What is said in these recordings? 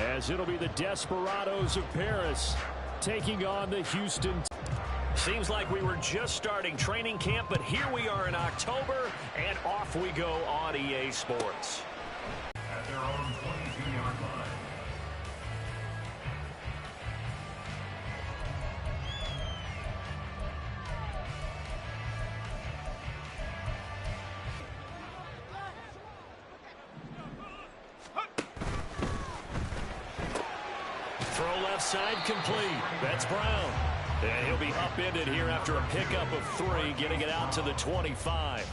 as it'll be the Desperados of Paris taking on the Houston. Seems like we were just starting training camp, but here we are in October, and off we go on EA Sports. At their own 22-yard line. Throw left side complete. That's Brown. And he'll be upended here after a pickup of 3, getting it out to the 25.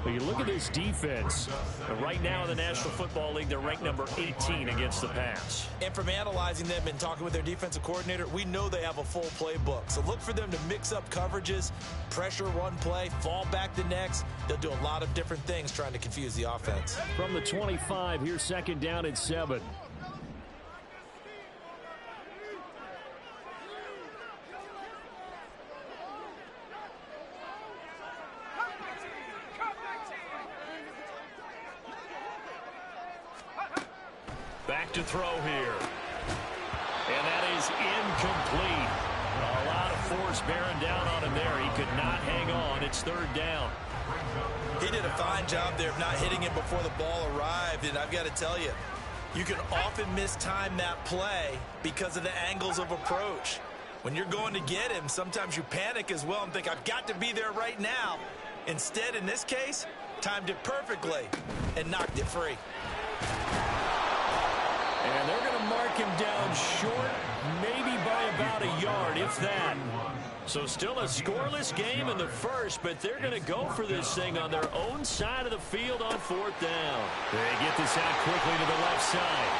But you look at this defense. Right now in the National Football League, they're ranked number 18 against the pass. And from analyzing them and talking with their defensive coordinator, we know they have a full playbook. So look for them to mix up coverages, pressure one play, fall back the next. They'll do a lot of different things trying to confuse the offense. From the 25, here's 2nd down and 7. Back to throw here. And that is incomplete. A lot of force bearing down on him there. He could not hang on. It's 3rd down. He did a fine job there of not hitting it before the ball arrived. And I've got to tell you, you can often mistime that play because of the angles of approach. When you're going to get him, sometimes you panic as well and think, I've got to be there right now. Instead, in this case, timed it perfectly and knocked it free. And they're going to mark him down short, maybe by about a yard, if that. So still a scoreless game in the first, but they're going to go for this thing on their own side of the field on 4th down. They get this out quickly to the left side.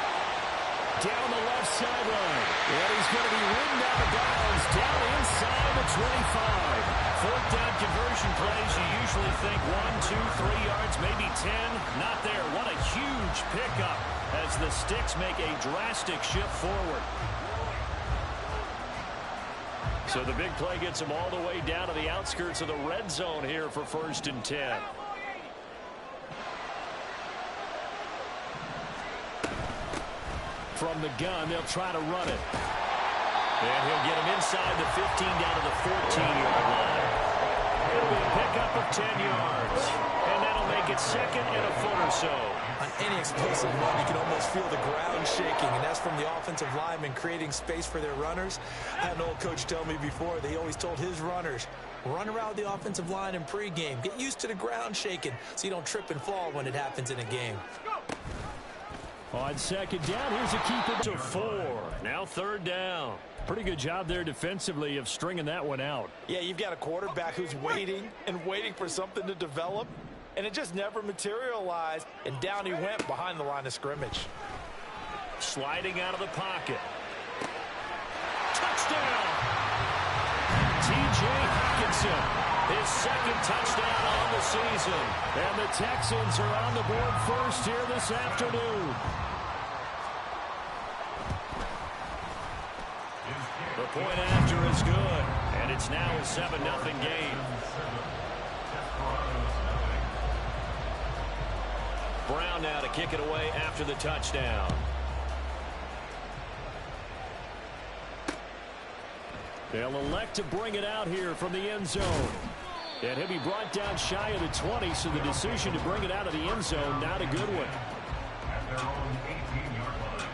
Down the left sideline. And he's going to be ridden out of bounds down inside the 25. 4th down conversion plays, you usually think 1, 2, 3 yards, maybe 10. Not there. What a huge pickup as the Sticks make a drastic shift forward. So the big play gets them all the way down to the outskirts of the red zone here for 1st and 10. From the gun, they'll try to run it. And he'll get him inside the 15 down to the 14-yard line. It'll be a pickup of 10 yards. And that'll make it 2nd and a foot or so. On any explosive run, you can almost feel the ground shaking, and that's from the offensive linemen creating space for their runners. I had an old coach tell me before, they always told his runners, run around the offensive line in pregame. Get used to the ground shaking so you don't trip and fall when it happens in a game. On 2nd down, here's a keeper to 4. Now 3rd down. Pretty good job there defensively of stringing that one out. Yeah, you've got a quarterback who's waiting and waiting for something to develop, and it just never materialized, and down he went behind the line of scrimmage. Sliding out of the pocket. Touchdown! T.J. Hockenson, his 2nd touchdown on the season. And the Texans are on the board first here this afternoon. The point after is good, and it's now a 7-0 game. Brown now to kick it away after the touchdown. They'll elect to bring it out here from the end zone. And he'll be brought down shy of the 20, so the decision to bring it out of the end zone, not a good one. At their own 18-yard line.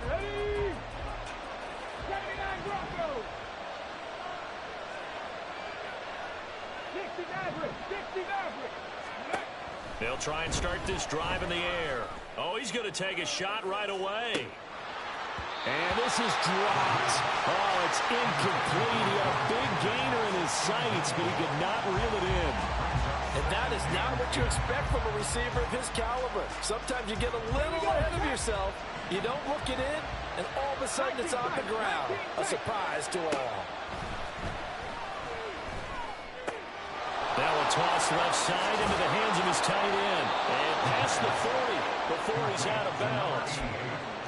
Ready? 79 Broncos. 60 Mavericks. 60 Mavericks. They'll try and start this drive in the air. Oh, he's going to take a shot right away. And this is dropped. Oh, it's incomplete. He had a big gainer in his sights, but he could not reel it in. And that is not what you expect from a receiver of his caliber. Sometimes you get a little ahead of yourself, you don't look it in, and all of a sudden it's on the ground. A surprise to all. Now a toss left side into the hands of his tight end. And past the 40 before he's out of bounds.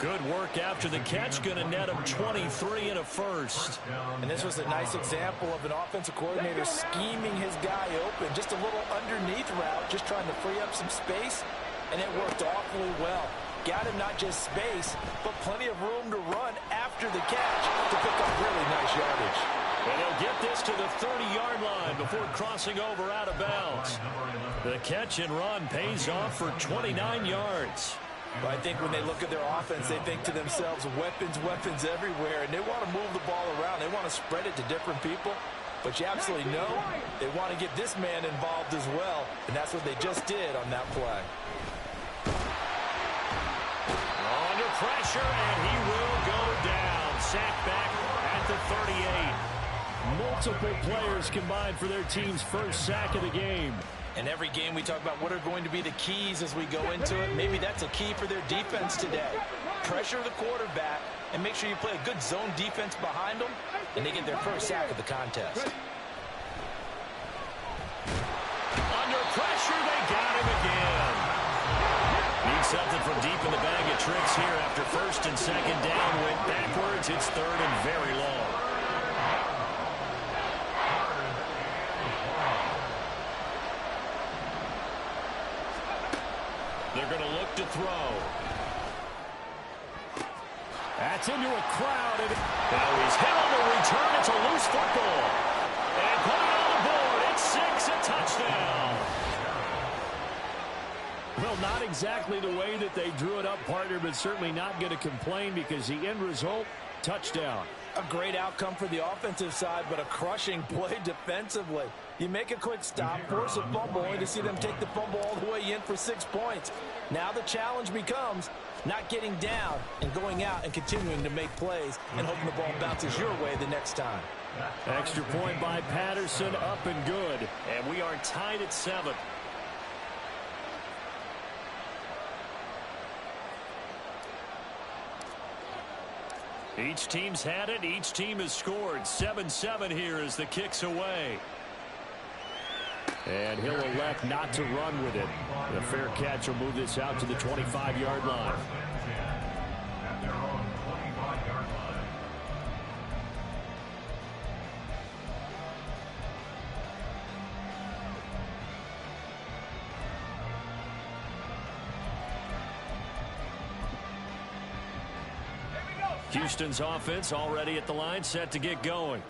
Good work after the catch. Going to net him 23 and a first. And this was a nice example of an offensive coordinator scheming his guy open. Just a little underneath route, just trying to free up some space, and it worked awfully well. Got him not just space, but plenty of room to run after the catch to pick up really nice yardage. And he'll get this to the 30-yard line before crossing over out of bounds. The catch and run pays off for 29 yards. Well, I think when they look at their offense, they think to themselves, weapons, weapons everywhere, and they want to move the ball around. They want to spread it to different people. But you absolutely know they want to get this man involved as well, and that's what they just did on that play. Under pressure, and he will go down. Sacked back at the 38. Multiple players combined for their team's first sack of the game. And every game we talk about what are going to be the keys as we go into it. Maybe that's a key for their defense today. Pressure the quarterback and make sure you play a good zone defense behind them, and they get their first sack of the contest. Under pressure, they got him again. Need something from deep in the bag of tricks here after first and second down went backwards. It's third and very long. They're going to look to throw. That's into a crowd. And now he's hit on the return. It's a loose football. And putting it on the board, it's 6, a touchdown. Well, not exactly the way that they drew it up, partner, but certainly not going to complain because the end result, touchdown. A great outcome for the offensive side, but a crushing play defensively. You make a quick stop, force a fumble, only to see them take the fumble all the way in for 6 points. Now the challenge becomes not getting down and going out and continuing to make plays and hoping the ball bounces your way the next time. Extra point by Patterson, up and good. And we are tied at 7. Each team's had it. Each team has scored. 7-7 here as the kick's away. And he'll elect not to run with it. The fair catch will move this out to the 25-yard line. At their own 25-yard line. Houston's offense already at the line, set to get going.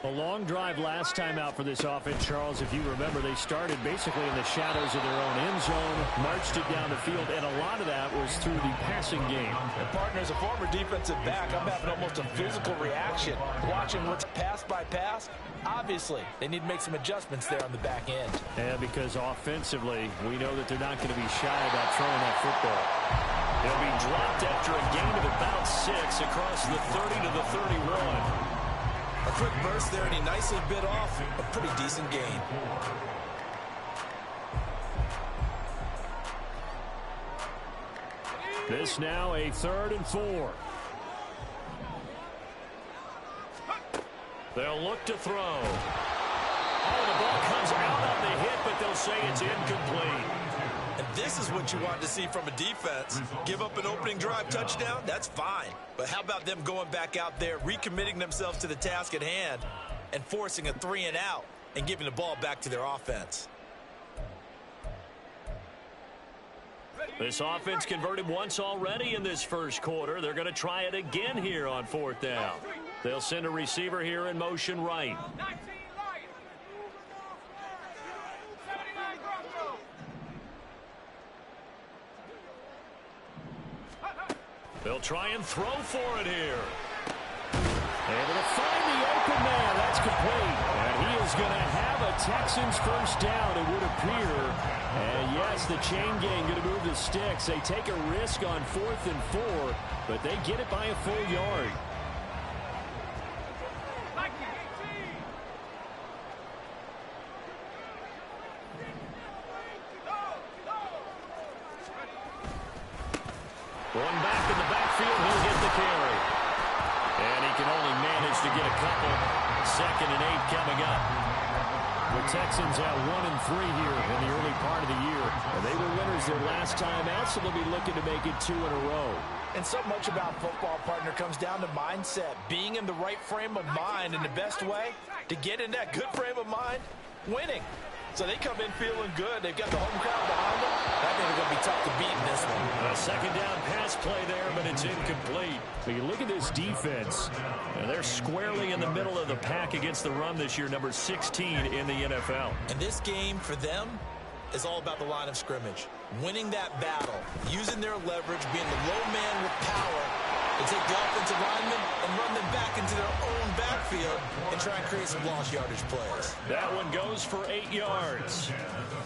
A long drive last time out for this offense, Charles. If you remember, they started basically in the shadows of their own end zone, marched it down the field, and a lot of that was through the passing game. And partner, as a former defensive back, I'm having almost a physical reaction watching what's pass by pass. Obviously, they need to make some adjustments there on the back end. Yeah, because offensively, we know that they're not going to be shy about throwing that football. They'll be dropped after a gain of about 6 across the 30 to the 31. A quick burst there, and he nicely bit off a pretty decent gain. This now a 3rd and 4. They'll look to throw. Oh, the ball comes out on the hit, but they'll say it's incomplete. And this is what you want to see from a defense. Give up an opening drive touchdown, that's fine. But how about them going back out there, recommitting themselves to the task at hand, and forcing a 3 and out, and giving the ball back to their offense. This offense converted once already in this first quarter. They're going to try it again here on 4th down. They'll send a receiver here in motion right. 19 Lions. 79 Broncos. They'll try and throw for it here. Able to find the open man. That's complete. And he is going to have a Texans first down, it would appear. And yes, the chain gang going to move the sticks. They take a risk on 4th and 4, but they get it by a full yard. Going back in the backfield, he'll get the carry. And he can only manage to get a couple. 2nd and 8 coming up. The Texans at 1-3 here in the early part of the year. And they were winners their last time out, so they'll be looking to make it 2 in a row. And so much about football, partner, comes down to mindset. Being in the right frame of mind, and the best way to get in that good frame of mind, winning. So they come in feeling good. They've got the home crowd behind them. I think they're going to be tough to beat in this one. A second down pass play there, but it's incomplete. But you look at this defense, and they're squarely in the middle of the pack against the run this year, number 16 in the NFL. And this game for them is all about the line of scrimmage. Winning that battle, using their leverage, being the low man with power to take the offensive linemen and run them back into their own backfield and try and create some lost yardage plays. That one goes for 8 yards.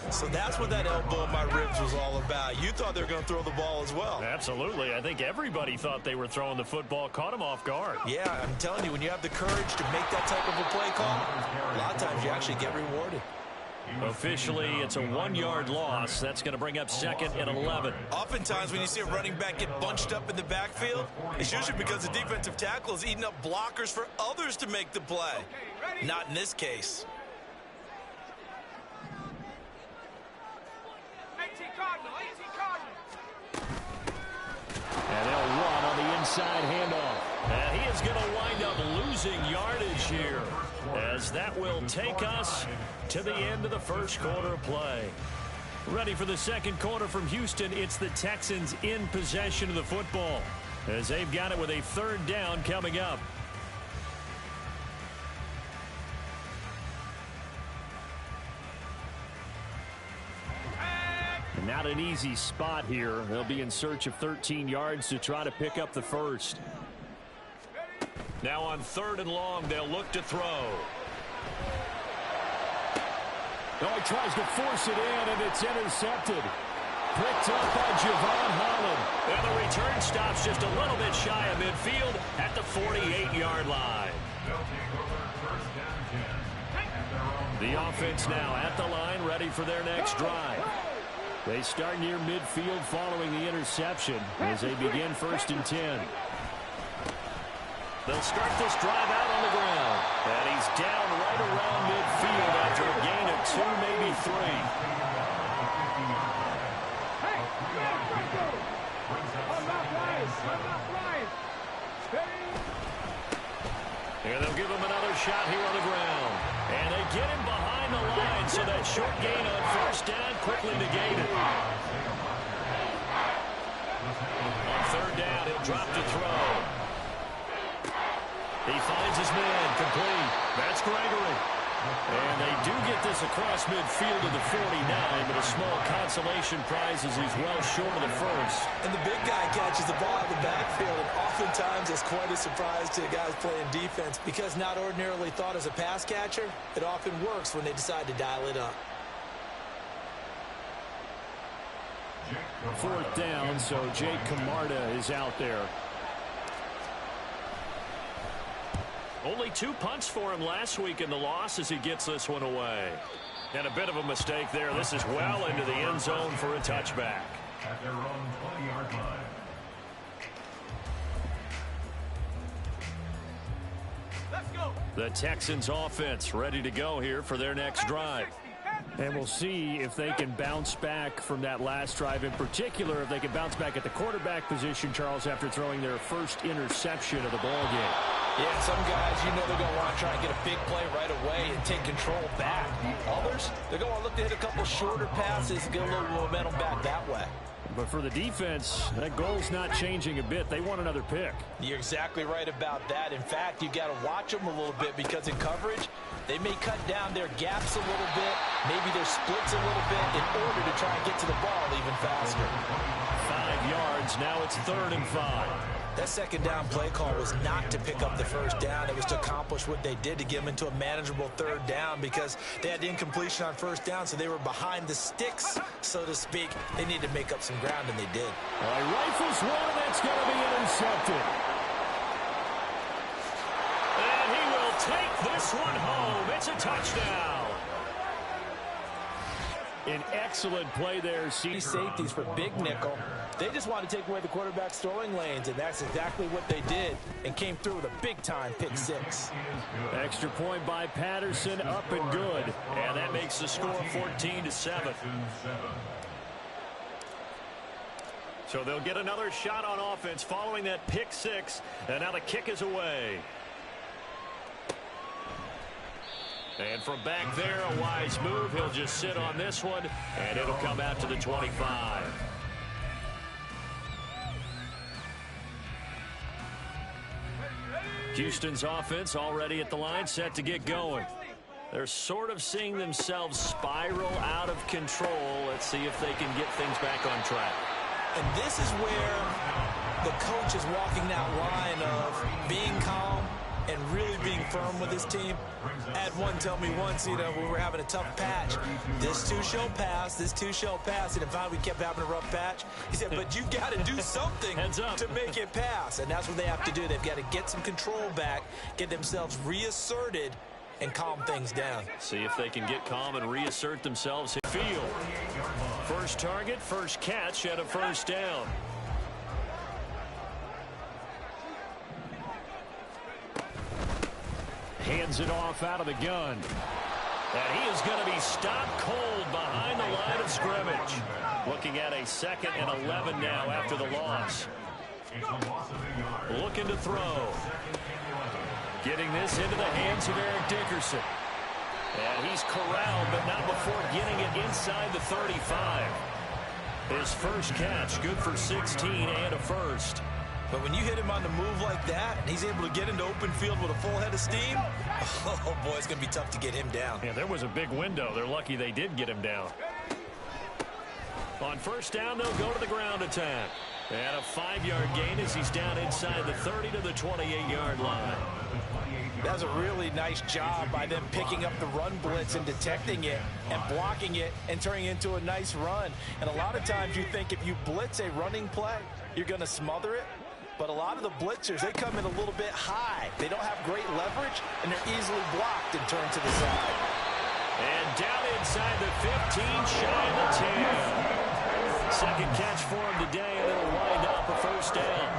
So that's what that elbow in my ribs was all about. You thought they were going to throw the ball as well. Absolutely. I think everybody thought they were throwing the football, caught them off guard. Yeah, I'm telling you, when you have the courage to make that type of a play call, a lot of times you actually get rewarded. Officially, it's a 1-yard loss. That's going to bring up 2nd and 11. Oftentimes, when you see a running back get bunched up in the backfield, it's usually because the defensive tackle is eating up blockers for others to make the play. Not in this case. 18 Cardinal, 18 Cardinal. And they'll run on the inside handoff. And he is going to wind up losing yardage here, as that will take us to the end of the first quarter of play. Ready for the second quarter from Houston. It's the Texans in possession of the football, as they've got it with a 3rd down coming up. Not an easy spot here. They'll be in search of 13 yards to try to pick up the first. Now on 3rd and long, they'll look to throw. Oh, he tries to force it in, and it's intercepted. Picked up by Javon Holland. And the return stops just a little bit shy of midfield at the 48-yard line. The offense now at the line, ready for their next drive. They start near midfield following the interception as they begin 1st and 10. They'll start this drive out on the ground. And he's down right around midfield after a gain of 2, maybe 3. Hey, go! I'm not flying. Steady. And they'll give him another shot here on the ground. And they get him behind the line, so that short gain on 1st down quickly negated. On 3rd down, he'll drop to throw. He finds his man, complete. That's Gregory. And they do get this across midfield to the 49, but a small consolation prize as he's well short of the first. And the big guy catches the ball out of the backfield, and oftentimes it's quite a surprise to the guys playing defense, because not ordinarily thought as a pass catcher, it often works when they decide to dial it up. 4th down, so Jake Camarda is out there. Only 2 punts for him last week in the loss as he gets this one away. And a bit of a mistake there. This is well into the end zone for a touchback. At their own 20-yard line. Let's go. The Texans offense ready to go here for their next drive. And we'll see if they can bounce back from that last drive. In particular, if they can bounce back at the quarterback position, Charles, after throwing their first interception of the ball game. Yeah, some guys, you know they're going to want to try and get a big play right away and take control back. Others, they're going to look to hit a couple shorter passes and get a little momentum back that way. But for the defense, that goal's not changing a bit. They want another pick. You're exactly right about that. In fact, you got to watch them a little bit, because in coverage, they may cut down their gaps a little bit, maybe their splits a little bit, in order to try and get to the ball even faster. 5 yards. Now it's 3rd and 5. That second down play call was not to pick up the first down. It was to accomplish what they did, to get them into a manageable 3rd down, because they had incompletion on 1st down, so they were behind the sticks, so to speak. They needed to make up some ground, and they did. Well, he rifles one, and that's going to be intercepted. And he will take this one home. It's a touchdown. An excellent play there. These safeties for big nickel, they just want to take away the quarterback's throwing lanes, and that's exactly what they did, and came through with a big-time pick 6. Extra point by Patterson, up and good. And that makes the score 14-7. So they'll get another shot on offense following that pick six. And now the kick is away. And from back there, a wise move. He'll just sit on this one, and it'll come out to the 25. Houston's offense already at the line, set to get going. They're sort of seeing themselves spiral out of control. Let's see if they can get things back on track. And this is where the coach is walking that line of being calm and really being firm with his team. I had one tell me once, when we were having a tough patch, this too shall pass, this too shall pass. And if we kept having a rough patch, he said, but you've got to do something to make it pass. And that's what they have to do. They've got to get some control back, get themselves reasserted, and calm things down. See if they can get calm and reassert themselves in field. First target, first catch, and a first down. Hands it off out of the gun. And he is going to be stopped cold behind the line of scrimmage. Looking at a 2nd and 11 now after the loss. Looking to throw. Getting this into the hands of Eric Dickerson. And he's corralled, but not before getting it inside the 35. His first catch, good for 16 and a first. But when you hit him on the move like that, and he's able to get into open field with a full head of steam, oh boy, it's going to be tough to get him down. Yeah, there was a big window. They're lucky they did get him down. On first down, they'll go to the ground attack. And a 5-yard gain as he's down inside the 30 to the 28-yard line. That was a really nice job by them picking up the run blitz and detecting it and blocking it and turning it into a nice run. And a lot of times you think if you blitz a running play, you're going to smother it. But a lot of the blitzers, they come in a little bit high. They don't have great leverage, and they're easily blocked and turned to the side. And down inside the 15, shy of the 10. Second catch for him today, and it'll wind up a first down.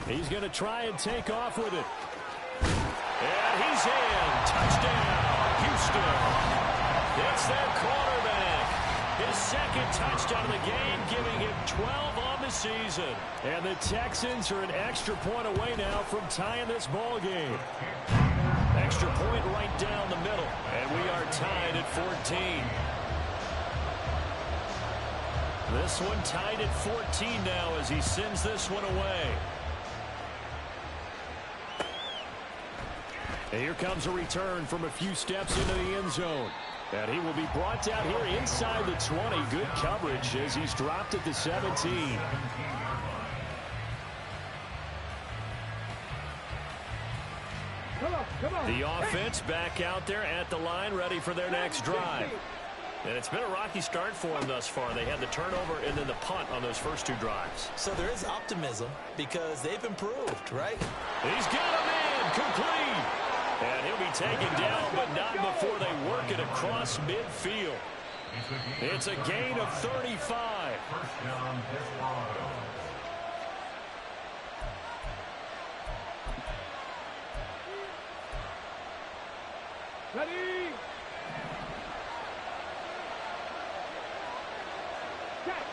He's going to try and take off with it. And he's in. Touchdown, Houston. It's their quarterback. His second touchdown of the game, giving him 12 on the season. And the Texans are an extra point away now from tying this ball game. Extra point right down the middle. And we are tied at 14. This one tied at 14 now as he sends this one away. And here comes a return from a few steps into the end zone. And he will be brought down here inside the 20. Good coverage as he's dropped at the 17. The offense back out there at the line, ready for their next drive. And it's been a rocky start for them thus far. They had the turnover and then the punt on those first two drives. So there is optimism because they've improved, right? He's got a man complete. And he'll be taken down, but not before they work it across midfield. It's a gain of 35. First down, Desperado. Ready? Check.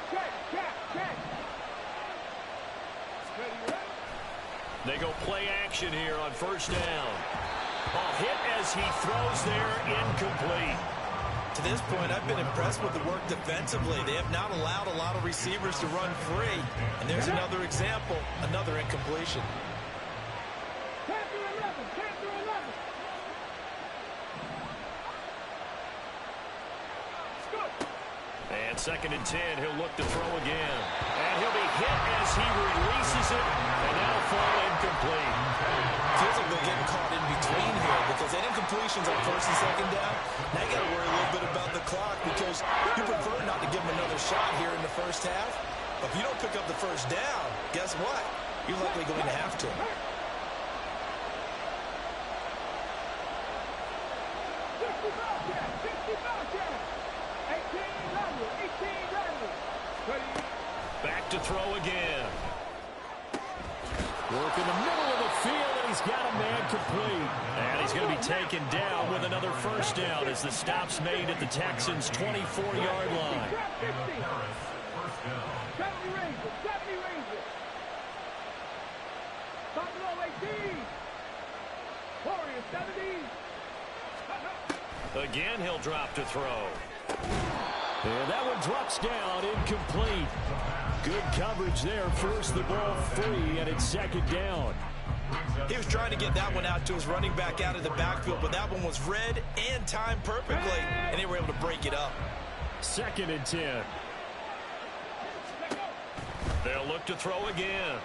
They go play action here on first down. A hit as he throws there, incomplete. To this point, I've been impressed with the work defensively. They have not allowed a lot of receivers to run free. And there's another example, another incompletion. 10 to 11. And 2nd and 10, he'll look to throw again. And he'll be hit as he releases it, and that'll fall incomplete. Feels like they're getting caught in between here because that incompletion's on first and second down. Now you got to worry a little bit about the clock because you prefer not to give them another shot here in the first half. But if you don't pick up the first down, guess what? You're likely going to have to. Back to throw again. Work in the middle of the field, and he's got a man complete. And he's going to be taken down with another first down as the stop's made at the Texans' 24-yard line. 70 Rangers, 70 Rangers. Buffalo 18. Warriors 70. Again, he'll drop to throw. And that one drops down, incomplete. Good coverage there, forced the ball free, and it's second down. He was trying to get that one out to his running back out of the backfield, but that one was read and timed perfectly, and they were able to break it up. 2nd and 10. They'll look to throw again.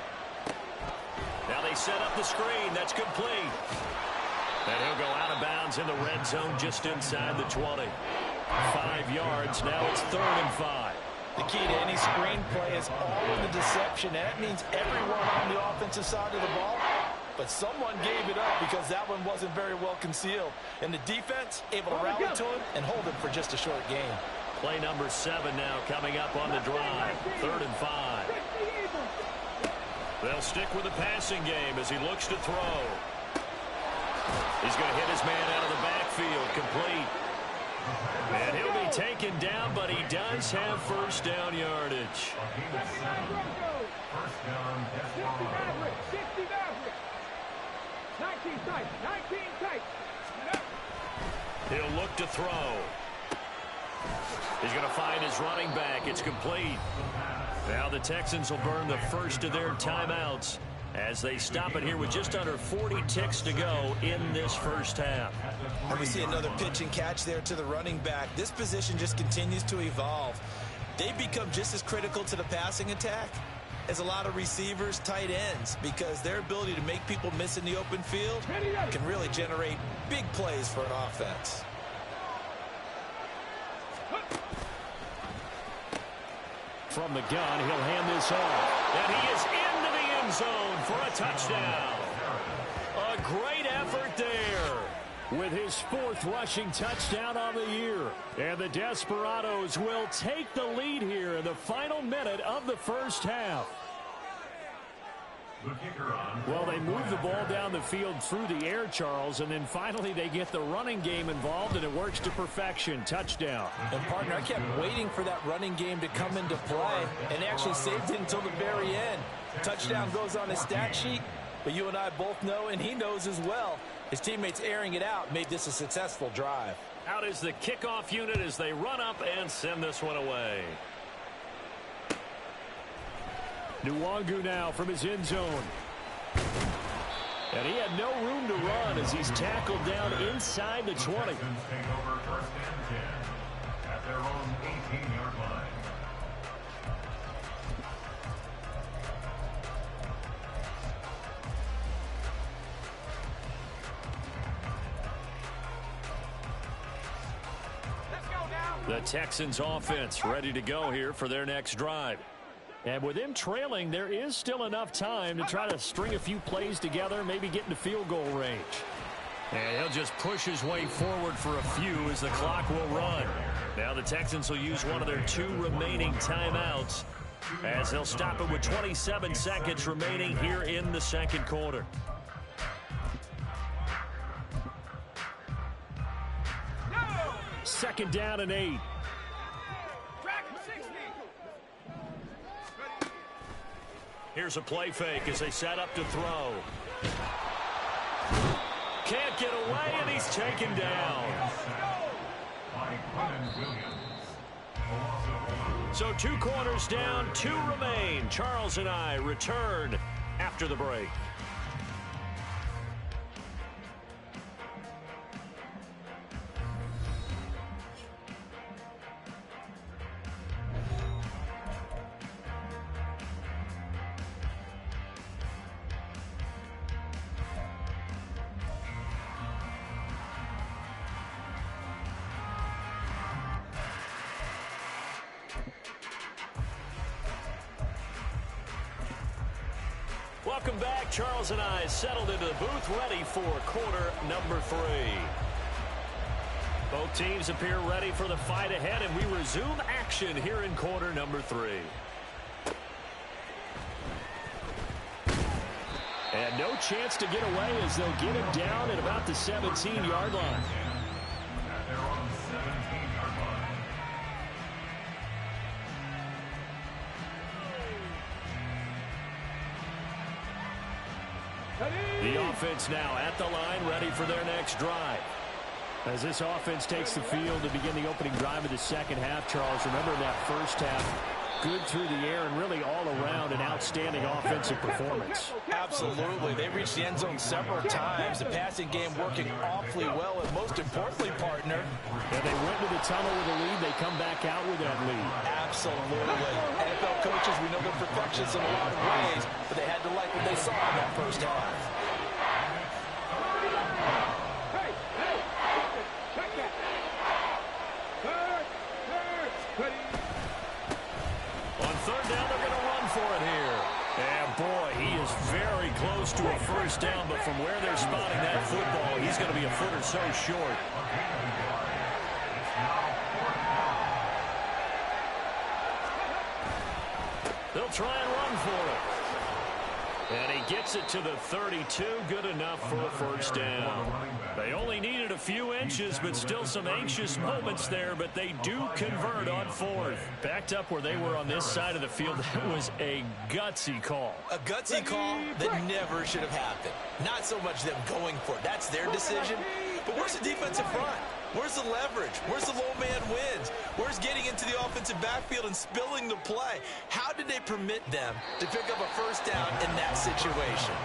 Now they set up the screen. That's complete. And he'll go out of bounds in the red zone just inside the 20. 5 yards. Now it's 3rd and 5. The key to any screen play is all in the deception. And that means everyone on the offensive side of the ball. But someone gave it up because that one wasn't very well concealed. And the defense able to rally to him and hold him for just a short game. Play number 7 now coming up on the drive. 3rd and 5. They'll stick with the passing game as he looks to throw. He's going to hit his man out of the backfield. Complete. And he'll be taken down, but he does have first down yardage. 60 Maverick, 60 Maverick. 19 tight, 19 tight. He'll look to throw. He's going to find his running back. It's complete. Now the Texans will burn the first of their timeouts as they stop it here with just under 40 ticks to go in this first half. And we see another pitch and catch there to the running back. This position just continues to evolve. They become just as critical to the passing attack as a lot of receivers, tight ends, because their ability to make people miss in the open field can really generate big plays for an offense. From the gun, he'll hand this off. And he is into the end zone for a touchdown. A great effort there. With his 4th rushing touchdown on the year. And the Desperados will take the lead here in the final minute of the first half. Well, they move the ball down the field through the air, Charles, and then finally they get the running game involved, and it works to perfection. Touchdown. And, partner, I kept waiting for that running game to come into play, and they actually saved it until the very end. Touchdown goes on his stat sheet, but you and I both know, and he knows as well, his teammates airing it out made this a successful drive. Out is the kickoff unit as they run up and send this one away. Nwangu now from his end zone. And he had no room to run as he's tackled down inside the 20. Take over 1st and 10 at their own 18-yard line. The Texans offense ready to go here for their next drive. And with him trailing, there is still enough time to try to string a few plays together, maybe get into field goal range. And he'll just push his way forward for a few as the clock will run. Now the Texans will use one of their 2 remaining timeouts as they'll stop it with 27 seconds remaining here in the 2nd quarter. Second down and 8. Here's a play fake as they set up to throw. Can't get away, and he's taken down. So 2 corners down, 2 remain. Charles and I return after the break. Welcome back. Charles and I settled into the booth ready for quarter number 3. Both teams appear ready for the fight ahead, and we resume action here in quarter number 3. And no chance to get away as they'll get him down at about the 17-yard line. At their own 17-yard line. The offense now at the line, ready for their next drive. As this offense takes the field to begin the opening drive of the second half, Charles, remember that first half, good through the air and really all around an outstanding offensive performance. Absolutely. They reached the end zone several times. The passing game working awfully well, and most importantly, partner. Yeah, they went to the tunnel with a lead. They come back out with that lead. Absolutely. NFL coaches, we know they're perfectionists in a lot of ways, but they had to like what they saw in that first half. Close to a first down, but from where they're spotting that football, he's going to be a foot or so short. They'll try and run for it. And he gets it to the 32, good enough for a first down. They only needed a few inches, but still some anxious moments there, but they do convert on fourth. Backed up where they were on this side of the field, that was a gutsy call. A gutsy call that never should have happened. Not so much them going for it. That's their decision. But where's the defensive front? Where's the leverage? Where's the low man wins? Where's getting into the offensive backfield and spilling the play? How did they permit them to pick up a first down in that situation?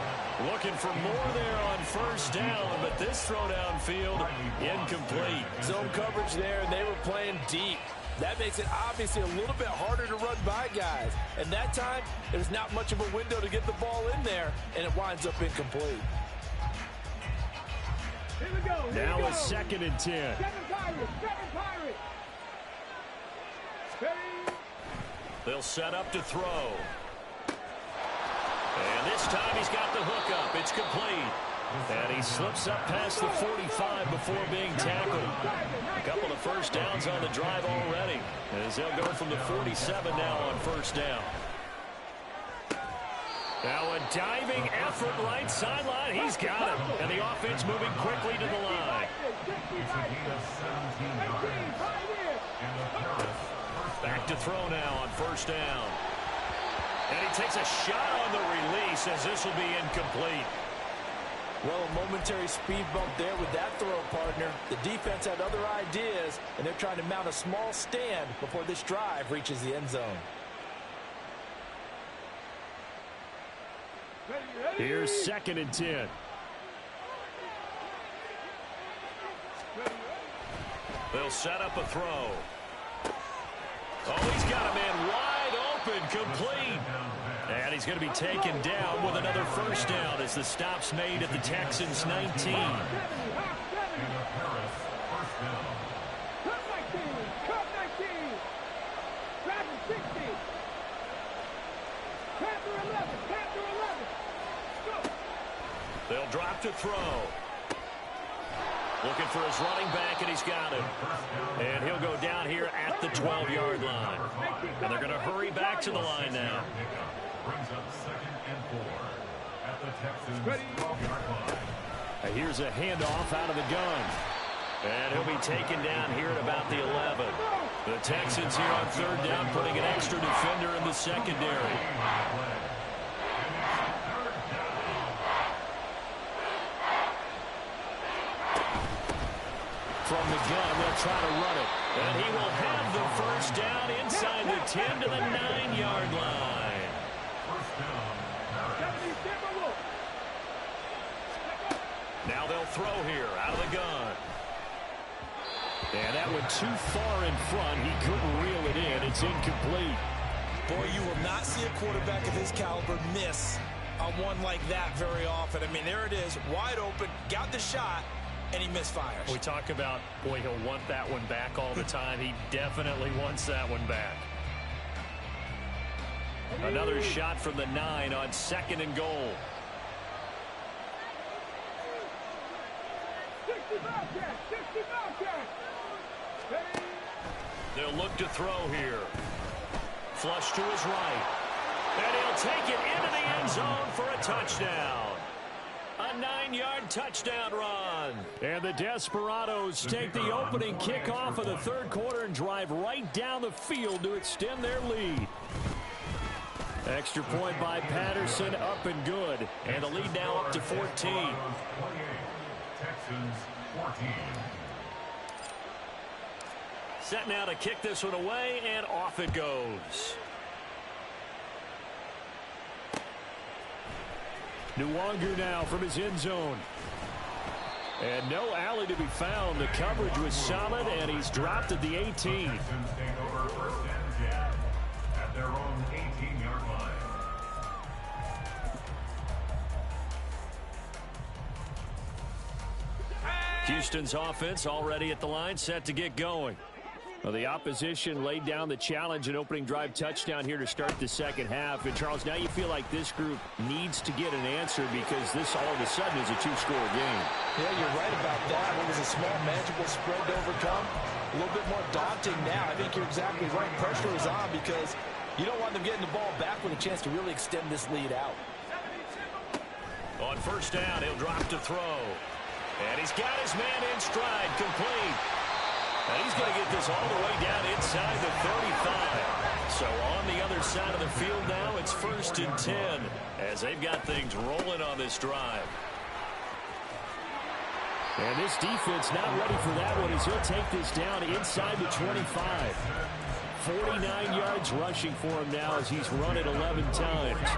Looking for more there on first down, but this throw downfield incomplete. Zone coverage there, and they were playing deep. That makes it obviously a little bit harder to run by guys. And that time, there's not much of a window to get the ball in there, and it winds up incomplete. Here we go. Now a 2nd and 10. Seven Pirates. Ready. They'll set up to throw. And this time he's got the hook up. It's complete. And he slips up past the 45 before being tackled. A couple of first downs on the drive already, as they'll go from the 47 now on first down. Now a diving effort right sideline. He's got it. And the offense moving quickly to the line. Back to throw now on first down. And he takes a shot on the release as this will be incomplete. Well, a momentary speed bump there with that throw, partner. The defense had other ideas, and they're trying to mount a small stand before this drive reaches the end zone. Here's 2nd and 10. They'll set up a throw. Oh, he's got a man wide open, complete. And he's going to be taken down with another first down as the stop's made at the Texans' 19. They'll drop to throw. Looking for his running back, and he's got him. And he'll go down here at the 12-yard line. And they're going to hurry back to the line now. Brings up 2nd and 4 at the Texans' 12-yard line. And here's a handoff out of the gun. And he'll be taken down here at about the 11. The Texans here on third down, putting an extra defender in the secondary. From the gun, they'll try to run it. And he will have the first down inside the 10 to the 9-yard line. Now they'll throw here out of the gun. And that went too far in front. He couldn't reel it in. It's incomplete. Boy, you will not see a quarterback of his caliber miss on one like that very often. I mean, there it is, wide open, got the shot, and he misfires. We talk about, boy, he'll want that one back all the time. He definitely wants that one back. Another shot from the 9 on 2nd and goal. They'll look to throw here. Flush to his right. And he'll take it into the end zone for a touchdown. 9-yard touchdown run. And the Desperados take the opening kickoff of the third quarter and drive right down the field to extend their lead. Extra point by Patterson, up and good. And the lead now up to 14. Texans 14. Set now to kick this one away, and off it goes. Nwangu now from his end zone. And no alley to be found. The coverage was solid, and he's dropped at the 18. Texans take over first and 10 at their own 18-yard line. Houston's offense already at the line, set to get going. Well, the opposition laid down the challenge and opening drive touchdown here to start the second half. And, Charles, now you feel like this group needs to get an answer because this all of a sudden is a two-score game. Yeah, you're right about that. It was a small, manageable spread to overcome. A little bit more daunting now. I think you're exactly right. Pressure is on because you don't want them getting the ball back with a chance to really extend this lead out. On first down, he'll drop to throw. And he's got his man in stride, complete. And he's going to get this all the way down inside the 35. So on the other side of the field now, it's 1st and 10 as they've got things rolling on this drive. And this defense not ready for that one as he'll take this down inside the 25. 49 yards rushing for him now as he's run it 11 times.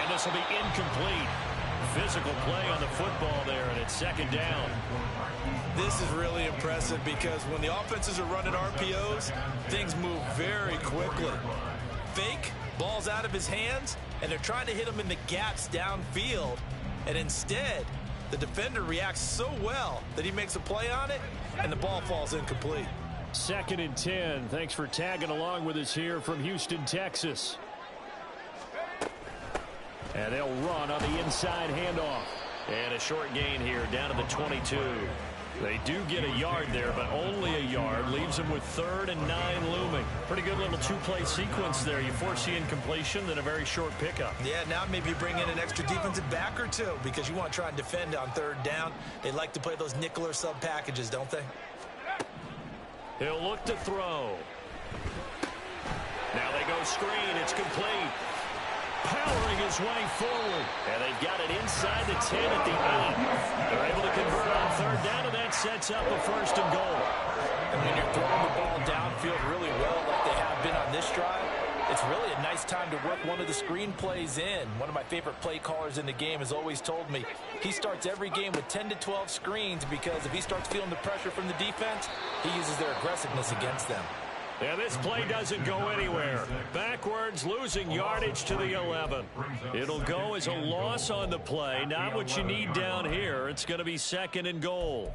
This will be incomplete. Physical play on the football there, and it's second down. This is really impressive because when the offenses are running RPOs, things move very quickly. Fake, ball's out of his hands, and they're trying to hit him in the gaps downfield. And instead, the defender reacts so well that he makes a play on it, and the ball falls incomplete. 2nd and 10. Thanks for tagging along with us here from Houston, Texas. And they'll run on the inside handoff. And a short gain here down to the 22. They do get a yard there, but only a yard. Leaves them with 3rd and 9 looming. Pretty good little two-play sequence there. You force the incompletion, then a very short pickup. Yeah, now maybe bring in an extra defensive back or two because you want to try and defend on 3rd down. They like to play those nickel or sub packages, don't they? He'll look to throw. Now they go screen. It's complete. Powering his way forward. And they've got it inside the 10 at the 8. They're able to convert on 3rd down, and that sets up a 1st and goal. And when you're throwing the ball downfield really well like they have been on this drive, it's really a nice time to work one of the screen plays in. One of my favorite play callers in the game has always told me he starts every game with 10 to 12 screens because if he starts feeling the pressure from the defense, he uses their aggressiveness against them. And this play doesn't go anywhere. Backwards, losing yardage to the 11. It'll go as a loss on the play. Not what you need down here. It's going to be 2nd and goal.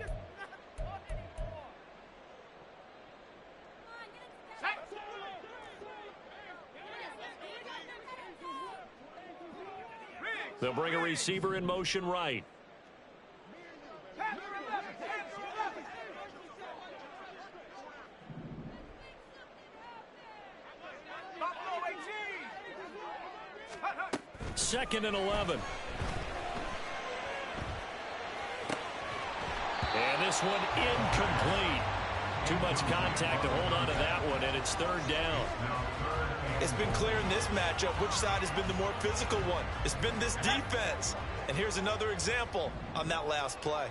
They'll bring a receiver in motion right. Second and 11. And this one incomplete. Too much contact to hold on to that one, and it's 3rd down. It's been clear in this matchup which side has been the more physical one. It's been this defense. And here's another example on that last play.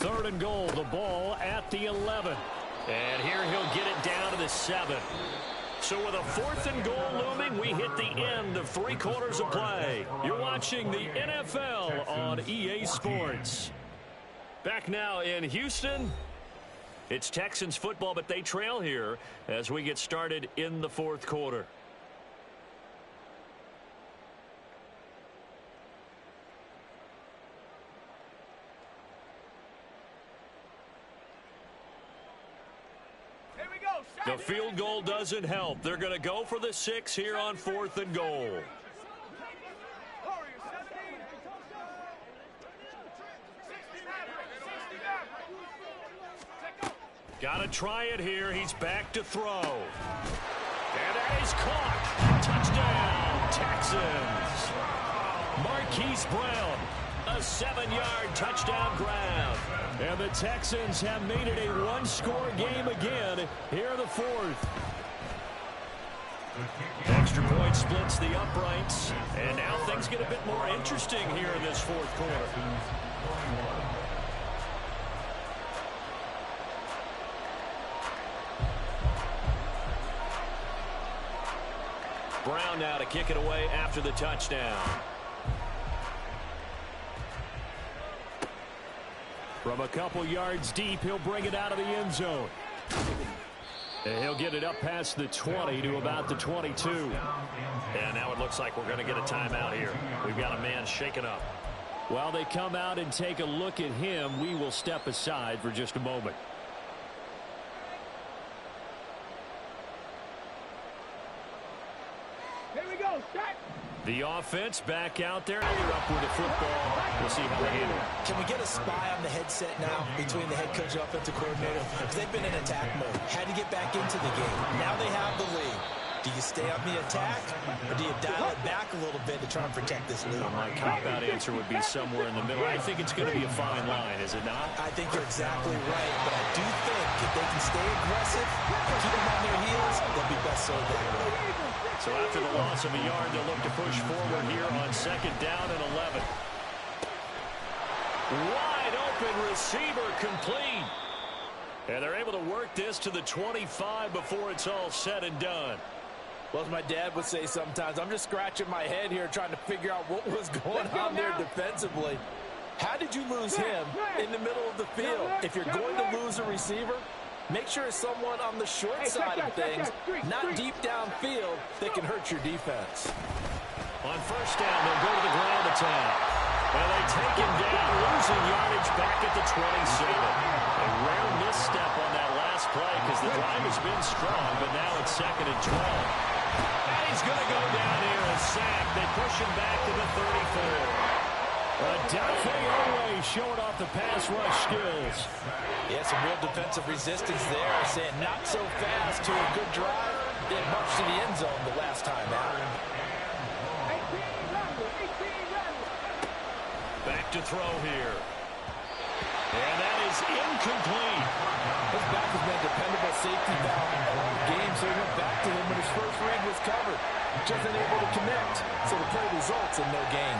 3rd and goal, the ball at the 11. And here he'll get it down to the 7. So with a 4th and goal looming, we hit the end of 3 quarters of play. You're watching the NFL on EA Sports. Back now in Houston. It's Texans football, but they trail here as we get started in the 4th quarter. The field goal doesn't help. They're going to go for the 6 here on 4th and goal. Got to try it here. He's back to throw. And that is caught. Touchdown, Texans. Marquise Brown, a 7-yard touchdown grab. And the Texans have made it a one-score game again here in the fourth. Extra point splits the uprights. And now things get a bit more interesting here in this fourth quarter. Brown now to kick it away after the touchdown. From a couple yards deep, he'll bring it out of the end zone. And he'll get it up past the 20 to about the 22. And now it looks like we're going to get a timeout here. We've got a man shaken up. While they come out and take a look at him, we will step aside for just a moment. Here we go. Start. The offense back out there. They're up with the football. We'll see how they handle it. Can we get a spy on the headset now between the head coach and offensive coordinator? Because they've been in attack mode. Had to get back into the game. Now they have the lead. Do you stay on the attack, or do you dial it back a little bit to try and protect this lead? My cop-out answer would be somewhere in the middle. I think it's going to be a fine line, is it not? I think you're exactly right, but I do think if they can stay aggressive, keep them on their heels, they'll be best served that way. So after the loss of a yard, they'll look to push forward here on 2nd down and 11. Wide open receiver complete. And they're able to work this to the 25 before it's all said and done. Well, as my dad would say sometimes, I'm just scratching my head here trying to figure out what was going on there defensively. How did you lose him in the middle of the field? If you're going to lose a receiver, make sure it's someone on the short side of things, not deep downfield, that can hurt your defense. On 1st down, they'll go to the ground attack. And they take him down, losing yardage back at the 27. A rare misstep on that last play because the drive has been strong, but now it's 2nd and 12. And he's going to go down here, a sack. They push him back to the 34. Odafe Oweh showing off the pass rush skills. Yeah, some real defensive resistance there, saying not so fast to a good drive. Didn't much to the end zone the last time out. Back to throw here. And that is incomplete. This back has been a dependable safety valve all game, so he went back to him when his first read was covered. Just unable to connect, so the play results in no gain.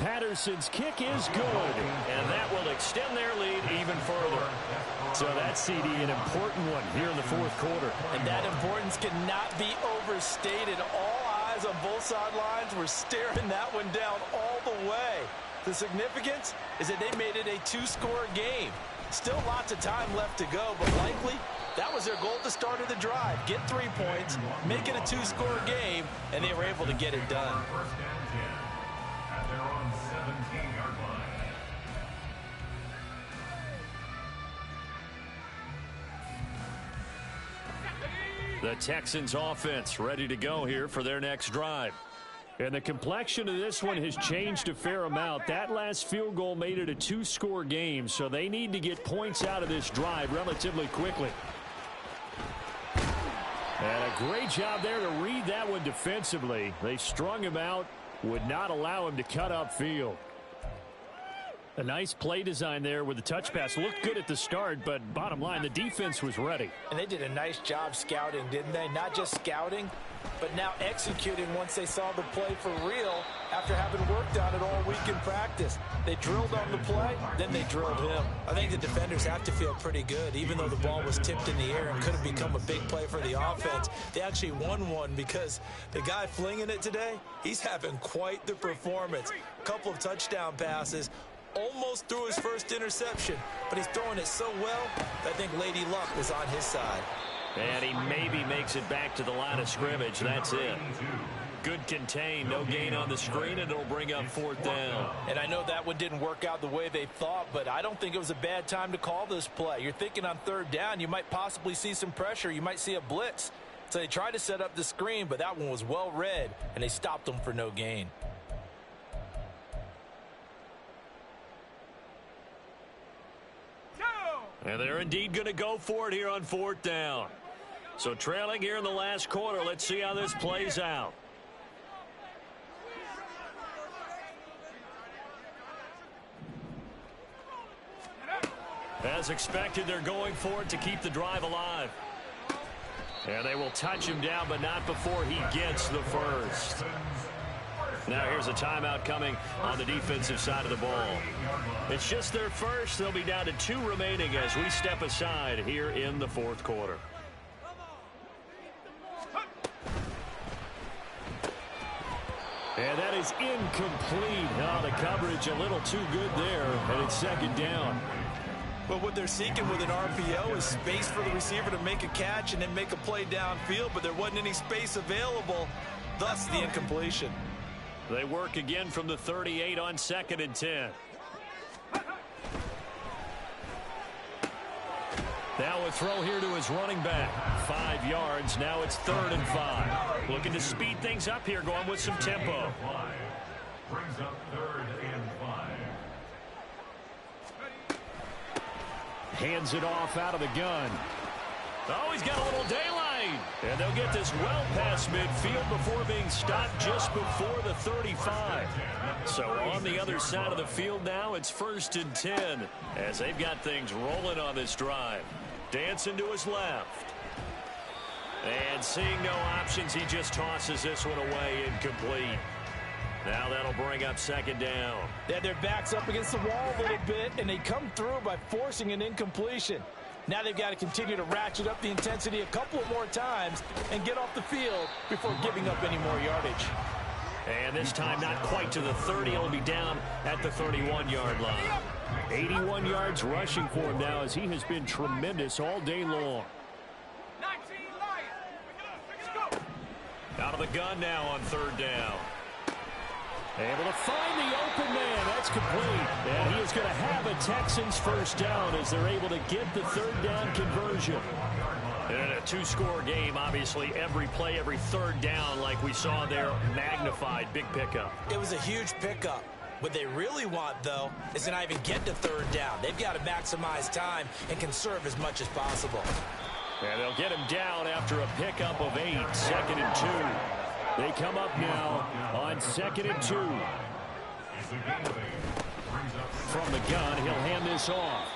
Patterson's kick is good, and that will extend their lead even further. So that CD, an important one here in the fourth quarter. And that importance cannot be overstated. All eyes on both sidelines were staring that one down all the way. The significance is that they made it a two-score game. Still lots of time left to go, but likely that was their goal at the start of the drive. Get 3 points, make it a two-score game, and they were able to get it done. The Texans offense ready to go here for their next drive. And the complexion of this one has changed a fair amount. That last field goal made it a two-score game, so they need to get points out of this drive relatively quickly. And a great job there to read that one defensively. They strung him out, would not allow him to cut upfield. A nice play design there with the touch pass. Looked good at the start, but bottom line, the defense was ready. And they did a nice job scouting, didn't they? Not just scouting, but now executing once they saw the play for real after having worked on it all week in practice. They drilled on the play, then they drilled him. I think the defenders have to feel pretty good, even though the ball was tipped in the air and could have become a big play for the offense. They actually won one because the guy flinging it today, he's having quite the performance. A couple of touchdown passes, almost threw his first interception, but he's throwing it so well that I think Lady Luck was on his side. And he maybe makes it back to the line of scrimmage. That's it. Good contain, no gain on the screen, and it'll bring up 4th down. And I know that one didn't work out the way they thought, but I don't think it was a bad time to call this play. You're thinking on 3rd down, you might possibly see some pressure. You might see a blitz. So they tried to set up the screen, but that one was well read, and they stopped them for no gain. And they're indeed going to go for it here on 4th down. So trailing here in the last quarter, let's see how this plays out. As expected, they're going for it to keep the drive alive. And they will touch him down, but not before he gets the first. Now here's a timeout coming on the defensive side of the ball. It's just their first. They'll be down to 2 remaining as we step aside here in the 4th quarter. And that is incomplete. Oh, the coverage a little too good there, and it's 2nd down. But what they're seeking with an RPO is space for the receiver to make a catch and then make a play downfield, but there wasn't any space available, thus the incompletion. They work again from the 38 on 2nd and 10. Now a throw here to his running back. 5 yards. Now it's 3rd and 5. Looking to speed things up here, going with some tempo. Brings up 3rd and 5. Hands it off out of the gun. Oh, he's got a little daylight. And they'll get this well past midfield before being stopped just before the 35. So on the other side of the field now, it's 1st and 10 as they've got things rolling on this drive. Dancing to his left. And seeing no options, he just tosses this one away, incomplete. Now that'll bring up 2nd down. They had their backs up against the wall a little bit, and they come through by forcing an incompletion. Now they've got to continue to ratchet up the intensity a couple more times and get off the field before giving up any more yardage. And this time not quite to the 30. It'll be down at the 31-yard line. 81 yards rushing for him now as he has been tremendous all day long. Out of the gun now on 3rd down. Able to find the open man. That's complete. And he is going to have a Texans first down as they're able to get the 3rd down conversion. And in a 2-score game, obviously, every play, every 3rd down, like we saw there, magnified, big pickup. It was a huge pickup. What they really want, though, is to not even get to 3rd down. They've got to maximize time and conserve as much as possible. And they'll get him down after a pickup of 8, 2nd and 2. They come up now on 2nd and 2. From the gun, he'll hand this off.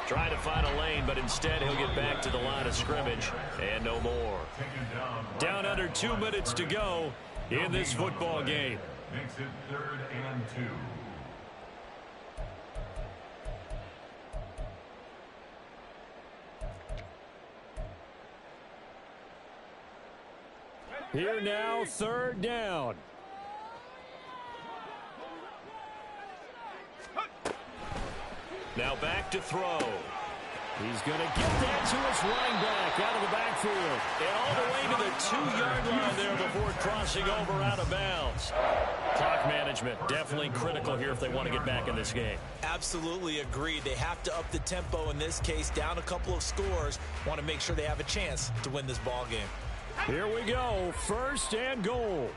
Trying to find a lane, but instead he'll get back to the line of scrimmage and no more. Down under 2 minutes to go in this football game. Makes it 3rd and 2. Here now, 3rd down. Now back to throw. He's going to get that to his running back out of the backfield. And all the way to the 2-yard line there before crossing over out of bounds. Clock management definitely critical here if they want to get back in this game. Absolutely agreed. They have to up the tempo in this case, down a couple of scores. Want to make sure they have a chance to win this ball game. Here we go, 1st and goal.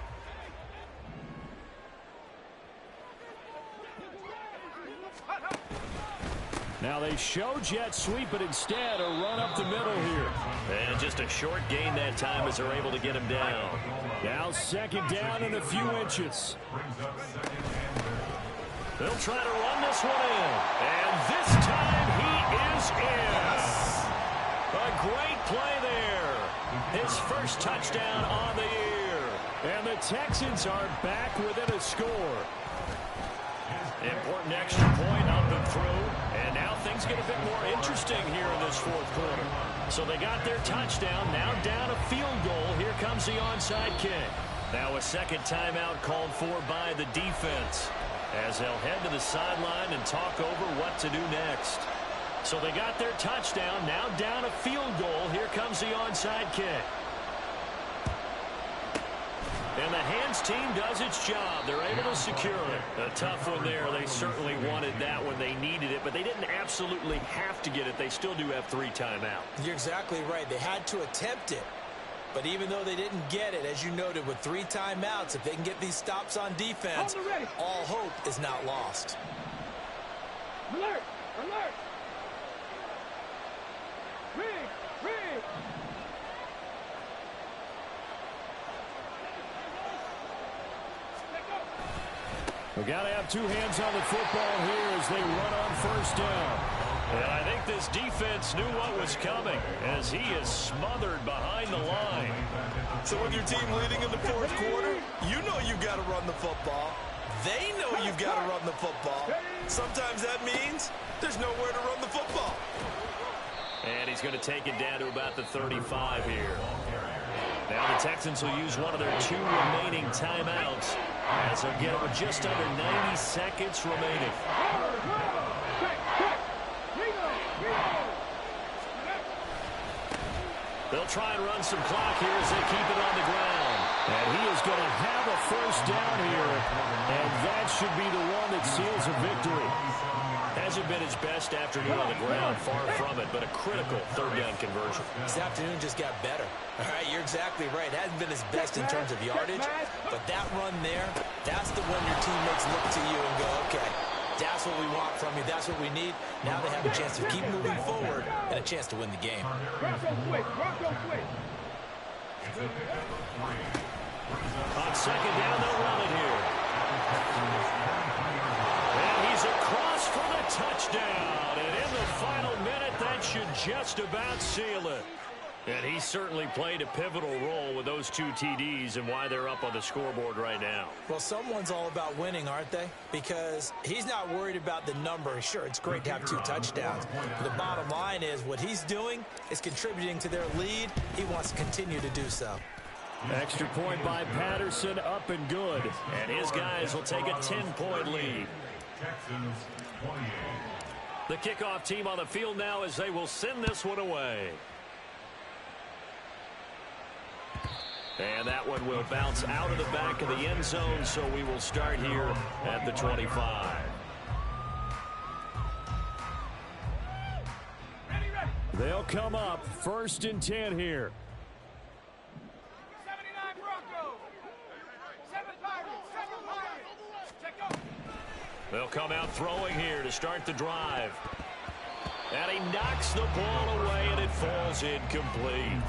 Now they show jet sweep, but instead a run up the middle here. And just a short gain that time as they're able to get him down. Now 2nd down and a few inches. They'll try to run this one in. And this time he is in. A great play there. His first touchdown on the year. And the Texans are back within a score. Important extra point up and through. And now things get a bit more interesting here in this 4th quarter. So they got their touchdown. Now down a field goal. Here comes the onside kick. Now a 2nd timeout called for by the defense, as they'll head to the sideline and talk over what to do next. So they got their touchdown. Now down a field goal. Here comes the onside kick. And the hands team does its job. They're able to secure it. A tough one there. They certainly wanted that when they needed it, but they didn't absolutely have to get it. They still do have 3 timeouts. You're exactly right. They had to attempt it. But even though they didn't get it, as you noted, with 3 timeouts, if they can get these stops on defense, all hope is not lost. Alert! Alert! Rig! Rig! We got to have 2 hands on the football here as they run on first down. And I think this defense knew what was coming as he is smothered behind the line. So with your team leading in the 4th quarter, you know you've got to run the football. They know you've got to run the football. Sometimes that means there's nowhere to run the football. And he's going to take it down to about the 35 here. Now the Texans will use one of their 2 remaining timeouts as they'll get it with just under 90 seconds remaining. They'll try and run some clock here as they keep it on the ground. And he is going to have a first down here, and that should be the one that seals a victory. Hasn't been his best afternoon on the ground, far from it, but a critical 3rd down conversion. This afternoon just got better. All right, you're exactly right. It hasn't been his best in terms of yardage, but that run there, that's the one your teammates look to you and go, okay, that's what we want from you. That's what we need. Now they have a chance to keep moving forward and a chance to win the game. On 2nd down, they'll run it here. And he's across for the touchdown. And in the final minute, that should just about seal it. And he certainly played a pivotal role with those 2 TDs and why they're up on the scoreboard right now. Well, someone's all about winning, aren't they? Because he's not worried about the number. Sure, it's great to have 2 touchdowns. But the bottom line is what he's doing is contributing to their lead. He wants to continue to do so. Extra point by Patterson, up and good. And his guys will take a 10-point lead. The kickoff team on the field now as they will send this one away. And that one will bounce out of the back of the end zone, so we will start here at the 25. They'll come up 1st and 10 here. 79 Broncos. 7 Pirates. 7 Pirates. Check up. They'll come out throwing here to start the drive. And he knocks the ball away, and it falls incomplete.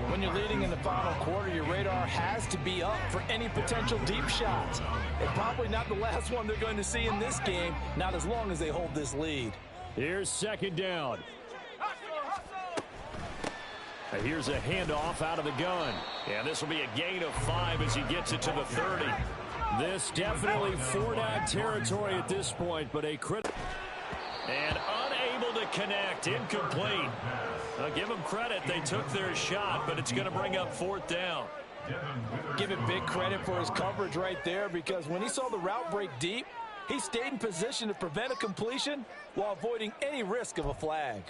When you're leading in the final quarter, your radar has to be up for any potential deep shots. And probably not the last one they're going to see in this game, not as long as they hold this lead. Here's 2nd down. Here's a handoff out of the gun. And this will be a gain of 5 as he gets it to the 30. This definitely 4-down territory at this point, but a critical. And unable to connect, incomplete. Give them credit, they took their shot, but it's going to bring up 4th down. Give it big credit for his coverage right there, because when he saw the route break deep, he stayed in position to prevent a completion while avoiding any risk of a flag.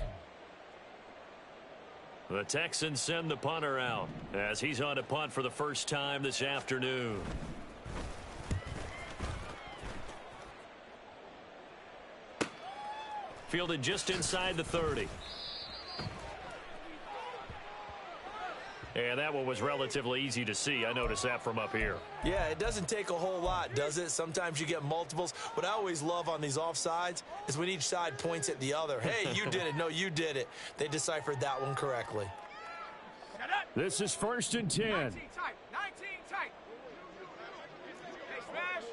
The Texans send the punter out as he's on to punt for the first time this afternoon. Fielded just inside the 30. And that one was relatively easy to see. I noticed that from up here. Yeah, it doesn't take a whole lot, does it? Sometimes you get multiples. What I always love on these offsides is when each side points at the other. Hey, you did it. No, you did it. They deciphered that one correctly. This is 1st and 10. 19 tight. 19 tight. Hey, smash.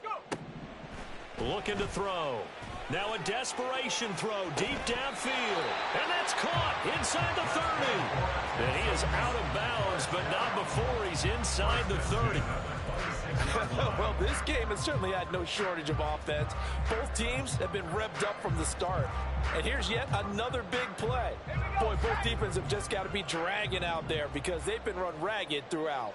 Go. Looking to throw. Now a desperation throw deep downfield. And that's caught inside the 30. And he is out of bounds, but not before he's inside the 30. Well, this game has certainly had no shortage of offense. Both teams have been revved up from the start. And here's yet another big play. Boy, both defenses have just got to be dragging out there because they've been run ragged throughout.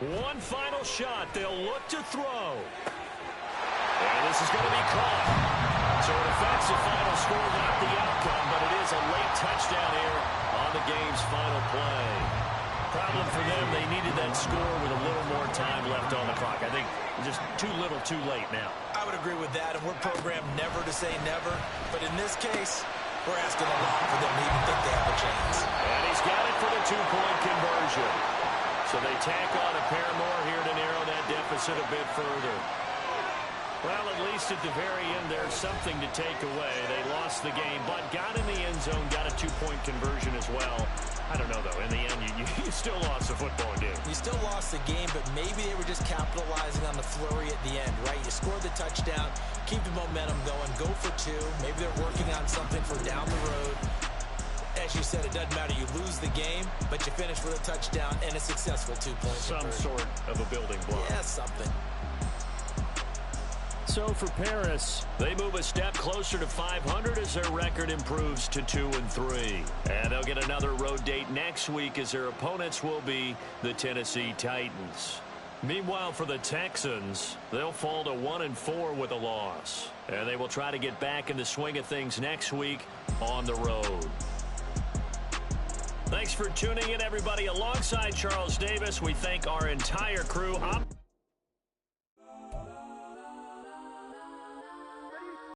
One final shot. They'll look to throw. And this is going to be caught. So an offensive final score, not the outcome, but it is a late touchdown here on the game's final play. Probably touchdown for them. They needed that score with a little more time left on the clock. I think just too little too late now. I would agree with that, and we're programmed never to say never. But in this case, we're asking a lot for them to even think they have a chance. And he's got it for the two-point conversion. So they tack on a pair more here to narrow that deficit a bit further. Well, at least at the very end, there's something to take away. They lost the game, but got in the end zone, got a two-point conversion as well. I don't know, though. In the end, you still lost the football game. You still lost the game, but maybe they were just capitalizing on the flurry at the end, right? You scored the touchdown, keep the momentum going, go for two. Maybe they're working on something for down the road. As you said, it doesn't matter. You lose the game, but you finish with a touchdown and a successful two-point conversion. Some sort of a building block. Yeah, something. So for Paris, they move a step closer to 500 as their record improves to 2-3. And they'll get another road date next week as their opponents will be the Tennessee Titans. Meanwhile, for the Texans, they'll fall to 1-4 with a loss. And they will try to get back in the swing of things next week on the road. Thanks for tuning in, everybody. Alongside Charles Davis, we thank our entire crew.